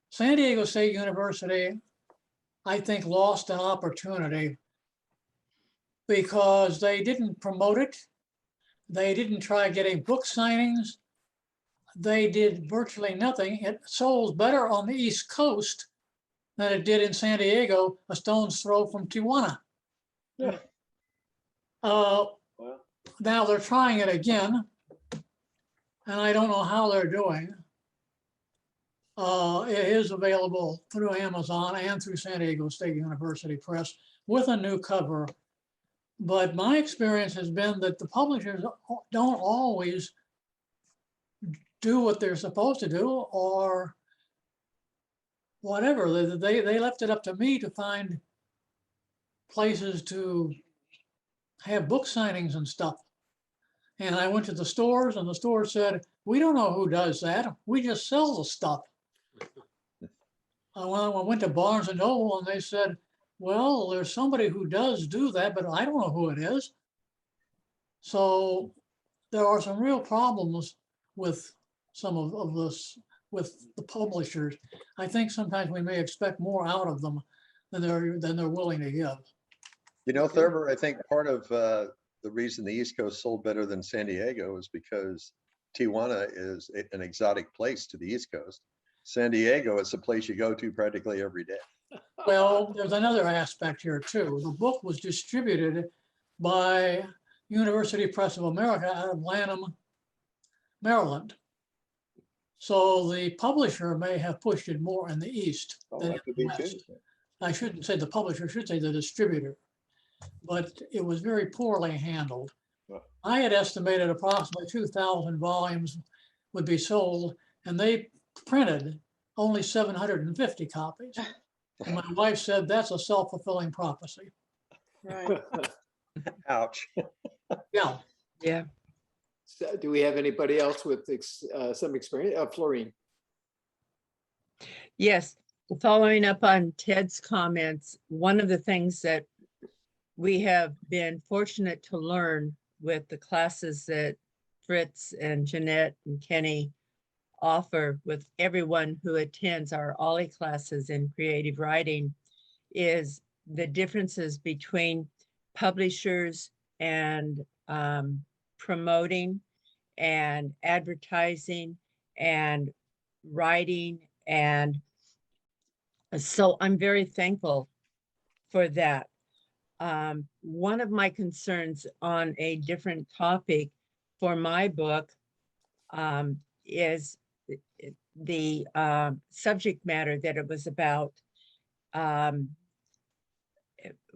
San Diego State University, I think, lost an opportunity because they didn't promote it. They didn't try getting book signings. They did virtually nothing. It sold better on the East Coast than it did in San Diego, a stone's throw from Tijuana. Yeah. Now they're trying it again, and I don't know how they're doing. It is available through Amazon and through San Diego State University Press with a new cover. But my experience has been that the publishers don't always do what they're supposed to do or whatever. They left it up to me to find places to have book signings and stuff. And I went to the stores and the store said, we don't know who does that. We just sell the stuff. I went to Barnes and Noble and they said, well, there's somebody who does do that, but I don't know who it is. So there are some real problems with some of this, with the publishers. I think sometimes we may expect more out of them than they're willing to give. You know, Thurber, I think part of the reason the East Coast sold better than San Diego is because Tijuana is an exotic place to the East Coast. San Diego is a place you go to practically every day. Well, there's another aspect here too. The book was distributed by University Press of America out of Lanham, Maryland. So the publisher may have pushed it more in the East than in the West. I shouldn't say the publisher, I should say the distributor. But it was very poorly handled. I had estimated approximately 2,000 volumes would be sold, and they printed only 750 copies. And my wife said, that's a self-fulfilling prophecy. Right. Ouch. Yeah. Yeah. So, do we have anybody else with some experience? Florine. Yes. Following up on Ted's comments, one of the things that we have been fortunate to learn with the classes that Fritz and Jeanette and Kenny offer with everyone who attends our Ollie classes in creative writing is the differences between publishers and promoting and advertising and writing. And so I'm very thankful for that. One of my concerns on a different topic for my book is the subject matter that it was about.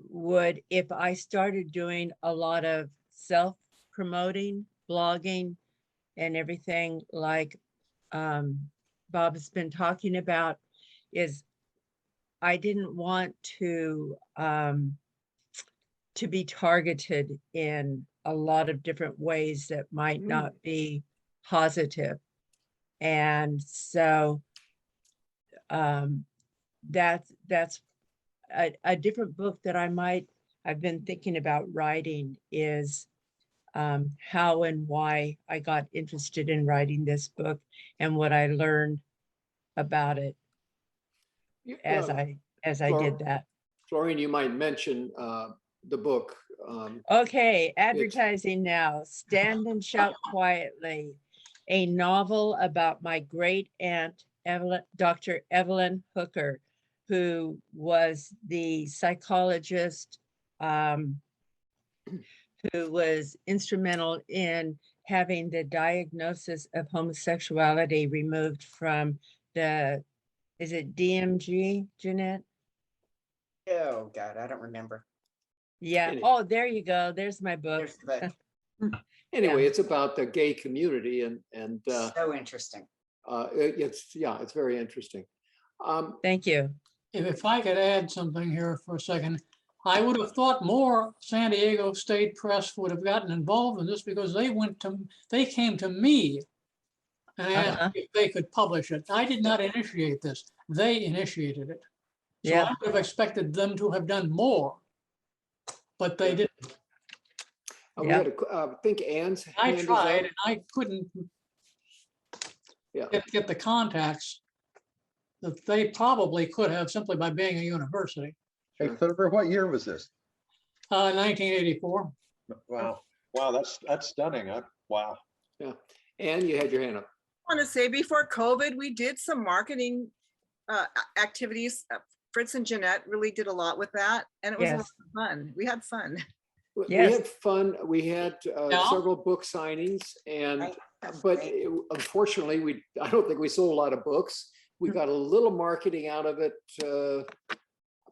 Would, if I started doing a lot of self-promoting, blogging, and everything like Bob has been talking about, is I didn't want to be targeted in a lot of different ways that might not be positive. And so that's a different book that I've been thinking about writing is how and why I got interested in writing this book and what I learned about it as I did that. Florine, you might mention the book. Okay, advertising now. Stand and Shout Quietly, a novel about my great aunt, Dr. Evelyn Hooker, who was the psychologist who was instrumental in having the diagnosis of homosexuality removed from the, is it DMG, Jeanette? Oh, God, I don't remember. Yeah. Any- Oh, there you go. There's my book. There's the Anyway, Yeah. it's about the gay community and so interesting. it's very interesting. Thank you. If I could add something here for a second, I would have thought more San Diego State Press would have gotten involved in this because they came to me and asked Uh-huh. if they could publish it. I did not initiate this. They initiated it. So Yeah. I would have expected them to have done more, but they didn't. We Yeah. had I think Ann's I hand is tried up. and I couldn't Yeah. get the contacts that they probably could have simply by being a university. Hey, Sure. Clipper, what year was this? 1984. Wow. Wow, that's stunning. Wow. Yeah. Ann, you had your hand up. I want to say before COVID, we did some marketing activities. Fritz and Jeanette really did a lot with that, and it was a lot Yes. of fun. We had fun. We Yes. had fun. We had Yeah. several book signings, and Right. That's but great. unfortunately, I don't think we sold a lot of books. We got a little marketing out of it,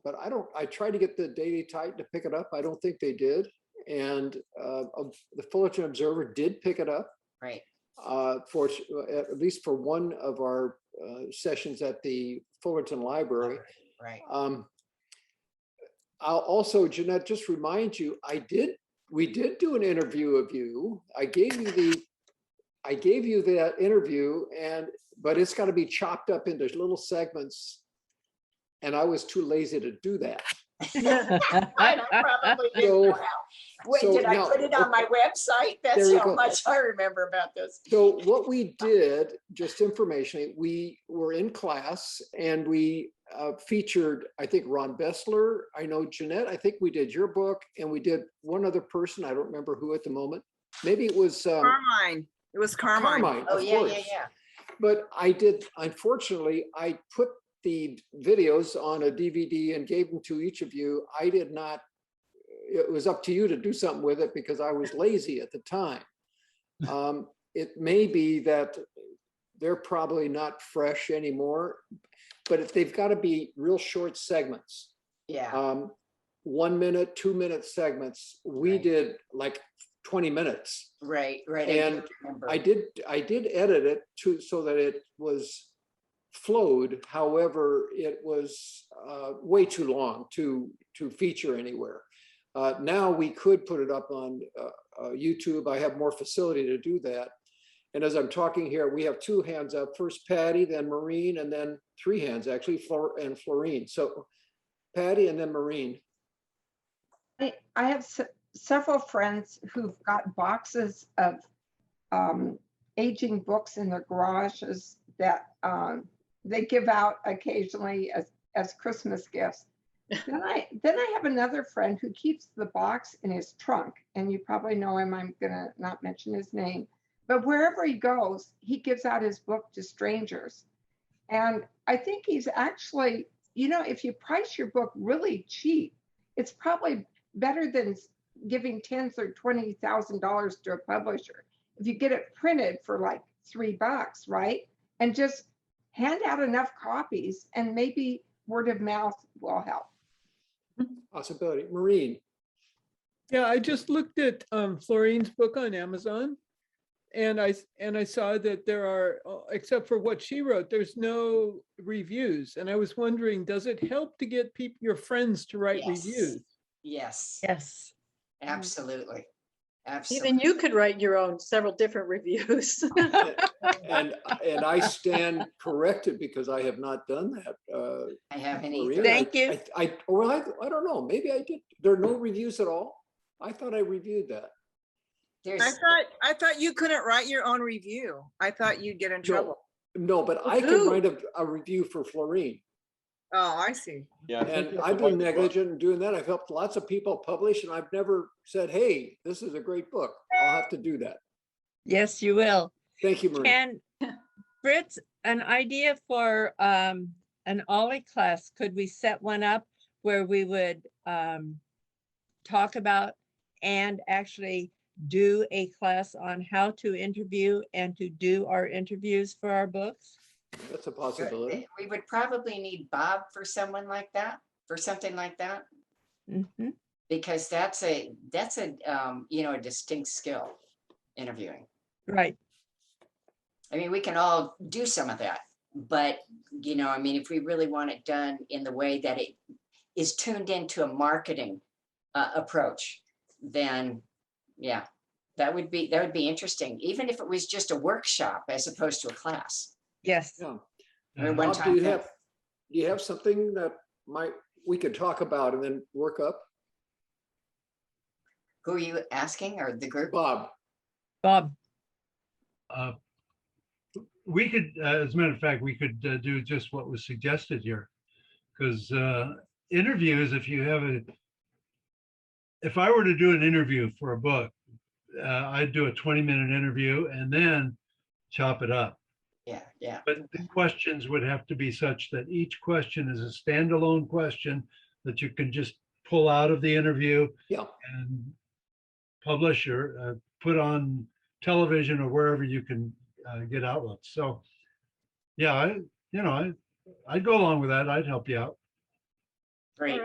but I tried to get the Daily Titan to pick it up. I don't think they did, and the Fullerton Observer did pick it up. Right. For at least for one of our sessions at the Fullerton Library. Right. I'll also, Jeanette, just remind you, we did do an interview of you. I gave you that interview, but it's got to be chopped up into little segments. And I was too lazy to do that. I probably didn't So- know how. Wait, so did I now- put it on my website? There That's you how go. much I remember about this. So what we did, just informationally, we were in class and we featured, I think, Ron Bessler. I know Jeanette, I think we did your book, and we did one other person. I don't remember who at the moment. Maybe it was Carmine. It was Carmine. Carmine, Oh, of yeah, course. yeah, yeah. But unfortunately, I put the videos on a DVD and gave them to each of you. I did not, it was up to you to do something with it because I was lazy at the time. It may be that they're probably not fresh anymore, but if they've got to be real short segments, Yeah. 1 minute, 2 minute segments. We Right. did like 20 minutes. Right, right. And I do remember. I did edit it so that it was flowed. However, it was way too long to feature anywhere. Now we could put it up on YouTube. I have more facility to do that. And as I'm talking here, we have 2 hands up. First Patty, then Maureen, and then 3 hands actually, and Florine. So Patty and then Maureen. I have several friends who've got boxes of aging books in their garages that they give out occasionally as Christmas gifts. Then I have another friend who keeps the box in his trunk, and you probably know him. I'm gonna not mention his name, but wherever he goes, he gives out his book to strangers. And I think he's actually, if you price your book really cheap, it's probably better than giving $10,000 or $20,000 to a publisher. If you get it printed for like $3, right? And just hand out enough copies, and maybe word of mouth will help. Possibility. Maureen. Yeah, I just looked at Florine's book on Amazon, and I saw that there are, except for what she wrote, there's no reviews. And I was wondering, does it help to get your friends to write Yes. reviews? Yes, Yes. absolutely. Absolutely. Even you could write your own several different reviews. And I stand corrected because I have not done that. I haven't Maureen. either. Thank you. I don't know. Maybe I did. There are no reviews at all. I thought I reviewed that. There's, I thought you couldn't write your own review. I thought you'd get in trouble. No, but I can Who? write a review for Florine. Oh, I see. Yeah. I think And you have to I've been like the book. negligent in doing that. I've helped lots of people publish, and I've never said, hey, this is a great book. I'll have to do that. Yes, you will. Thank you, Maureen. And Fritz, an idea for an Ollie class, could we set one up where we would talk about and actually do a class on how to interview and to do our interviews for our books? That's a possibility. We would probably need Bob for someone like that, for something like that, Mhm. because that's a you know, a distinct skill, interviewing. Right. I mean, we can all do some of that, but you know, I mean, if we really want it done in the way that it is tuned into a marketing approach, then yeah, that would be interesting, even if it was just a workshop as opposed to a class. Yes. Yeah. Or one Bob, time do thing. you have something that we could talk about and then work up? Who are you asking, or the group? Bob. Bob. We could, as a matter of fact, we could do just what was suggested here. Because interviews, if I were to do an interview for a book, I'd do a 20-minute interview and then chop it up. Yeah. But the questions would have to be such that each question is a standalone question that you can just pull out of the interview and publish or put on television or wherever you can get outlets. So yeah, I'd go along with that. I'd help you out. Great.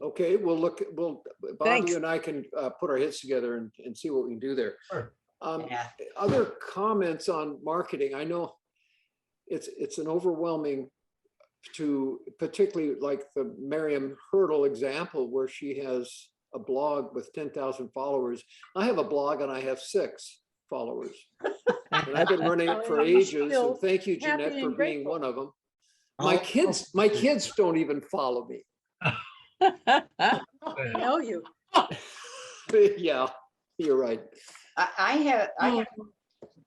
Okay, Bobby Thanks. and I can put our heads together and see what we can do there. Sure. Yeah. Other comments on marketing? I know it's an overwhelming to, particularly like the Miriam Hurdle example where she has a blog with 10,000 followers. I have a blog and I have 6 followers. And I've been running it for ages. And thank you, Jeanette, for being one of them. My kids don't even follow me. I know you. Yeah, you're right. I have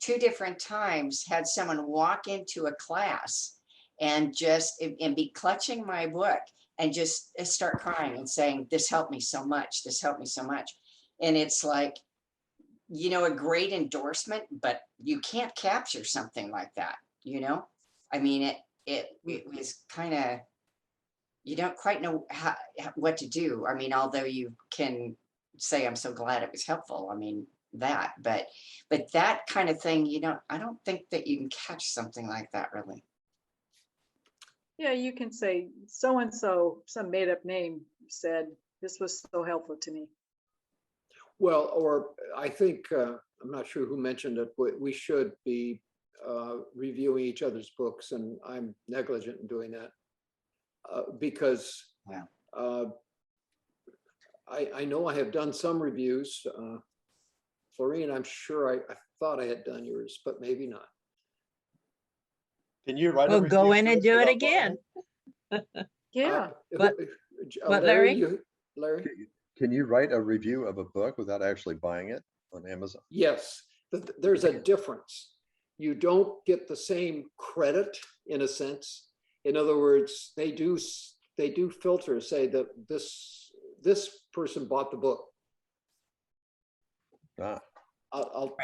2 different times had someone walk into a class and be clutching my book and just start crying and saying, this helped me so much. This helped me so much. And it's like, you know, a great endorsement, but you can't capture something like that, you know? I mean, it was kind of, you don't quite know what to do. I mean, although you can say, I'm so glad it was helpful. I mean, but that kind of thing, I don't think that you can catch something like that really. Yeah, you can say so-and-so, some made up name said, this was so helpful to me. Well, or I think, I'm not sure who mentioned it, but we should be reviewing each other's books, and I'm negligent in doing that because I know I have done some reviews. Florine, I'm sure I thought I had done yours, but maybe not. Can you write? We'll go in and do it again. Yeah. But Larry? Larry? Can you write a review of a book without actually buying it on Amazon? Yes, there's a difference. You don't get the same credit in a sense. In other words, they do filter, say that this person bought the book. I'll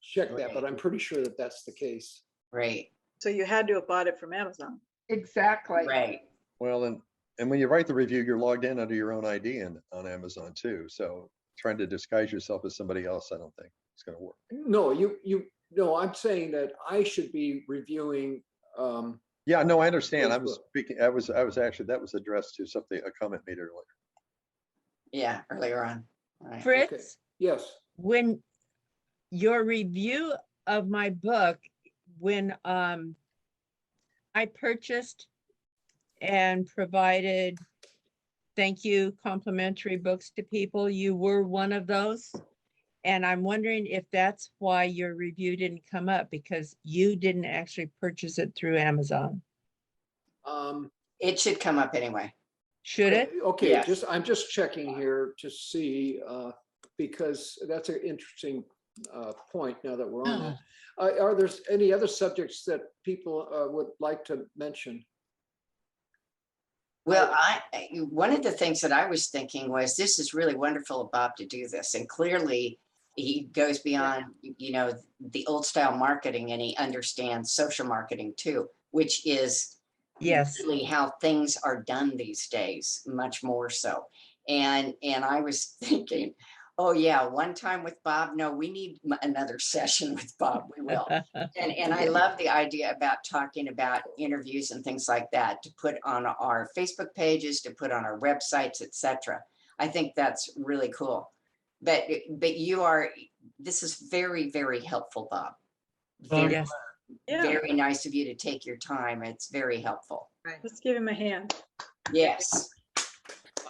check that, but I'm pretty sure that that's the case. Right. So you had to have bought it from Amazon. Exactly. Right. Well, and when you write the review, you're logged in under your own ID on Amazon too. So trying to disguise yourself as somebody else, I don't think it's going to work. No, I'm saying that I should be reviewing. Yeah, no, I understand. I Facebook. was speaking. I was actually, that was addressed to something, a comment made earlier. Yeah, earlier on. Right. Fritz, Okay. Yes. when your review of my book, when I purchased and provided thank you complimentary books to people, you were one of those. And I'm wondering if that's why your review didn't come up, because you didn't actually purchase it through Amazon. It should come up anyway. Should it? Okay, Yes. I'm just checking here to see, because that's an interesting point now that we're on that. Are there any other subjects that people would like to mention? Well, one of the things that I was thinking was, this is really wonderful of Bob to do this. And clearly he goes beyond, the old style marketing, and he understands social marketing too, which is really how things are done these days, much more so. And I was thinking, Oh, yeah, one time with Bob. No, we need another session with Bob. We will. And I love the idea about talking about interviews and things like that to put on our Facebook pages, to put on our websites, etc. I think that's really cool. But this is very, very helpful, Bob. Very, Yes. Yeah, very nice of you to take your time. It's very helpful. let's give him a hand. Yes,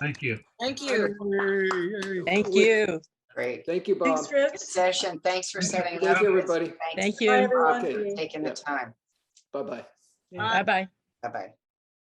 Thank you. Thank you. Thank you. great. Thank you, Bob. Thanks, Good Fritz. session. Thanks for setting Thank up. you, everybody. Thank Bye, you. everyone. Okay. Taking the Yep. time. Bye-bye. Yeah. Bye-bye. Bye-bye.